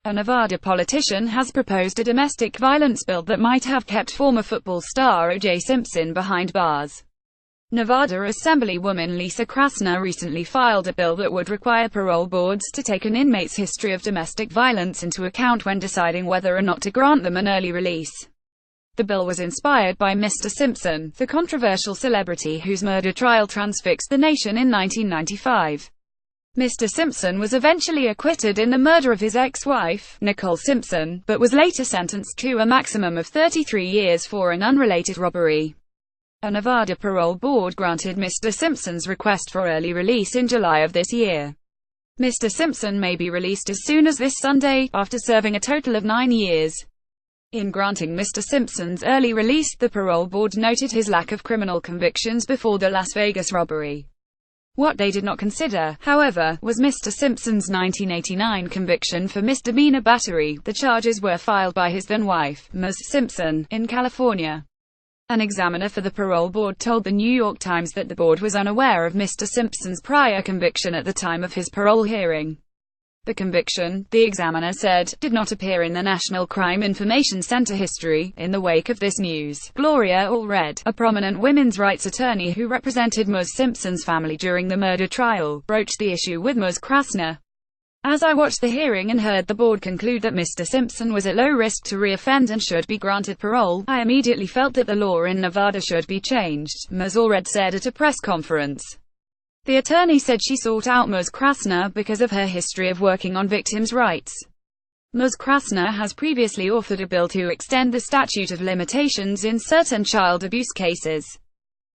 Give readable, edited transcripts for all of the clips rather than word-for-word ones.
A Nevada politician has proposed a domestic violence bill that might have kept former football star O.J. Simpson behind bars. Nevada Assemblywoman Lisa Krasner recently filed a bill that would require parole boards to take an inmate's history of domestic violence into account when deciding whether or not to grant them an early release. The bill was inspired by Mr. Simpson, the controversial celebrity whose murder trial transfixed the nation in 1995. Mr. Simpson was eventually acquitted in the murder of his ex-wife, Nicole Simpson, but was later sentenced to a maximum of 33 years for an unrelated robbery. A Nevada parole board granted Mr. Simpson's request for early release in July of this year. Mr. Simpson may be released as soon as this Sunday, after serving a total of 9 years. In granting Mr. Simpson's early release, the parole board noted his lack of criminal convictions before the Las Vegas robbery. What they did not consider, however, was Mr. Simpson's 1989 conviction for misdemeanor battery. The charges were filed by his then-wife, Ms. Simpson, in California. An examiner for the parole board told the New York Times that the board was unaware of Mr. Simpson's prior conviction at the time of his parole hearing. The conviction, the examiner said, did not appear in the National Crime Information Center history. In the wake of this news, Gloria Allred, a prominent women's rights attorney who represented Ms. Simpson's family during the murder trial, broached the issue with Ms. Krasner. As I watched the hearing and heard the board conclude that Mr. Simpson was at low risk to re-offend and should be granted parole, I immediately felt that the law in Nevada should be changed, Ms. Allred said at a press conference. The attorney said she sought out Ms. Krasner because of her history of working on victims' rights. Ms. Krasner has previously authored a bill to extend the statute of limitations in certain child abuse cases.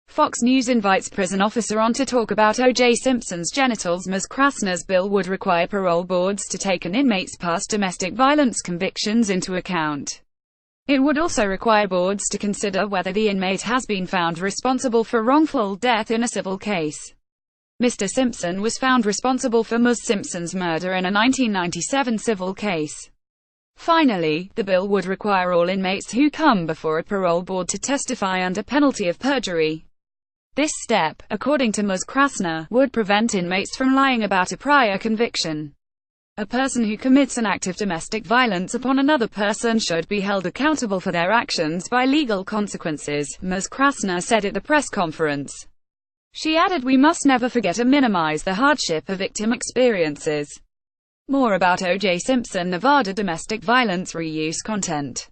Fox News invites prison officer on to talk about O.J. Simpson's genitals. Ms. Krasner's bill would require parole boards to take an inmate's past domestic violence convictions into account. It would also require boards to consider whether the inmate has been found responsible for wrongful death in a civil case. Mr. Simpson was found responsible for Ms. Simpson's murder in a 1997 civil case. Finally, the bill would require all inmates who come before a parole board to testify under penalty of perjury. This step, according to Ms. Krasner, would prevent inmates from lying about a prior conviction. A person who commits an act of domestic violence upon another person should be held accountable for their actions by legal consequences, Ms. Krasner said at the press conference. She added, "We must never forget or minimize the hardship a victim experiences." More about O.J. Simpson. Nevada domestic violence reuse content.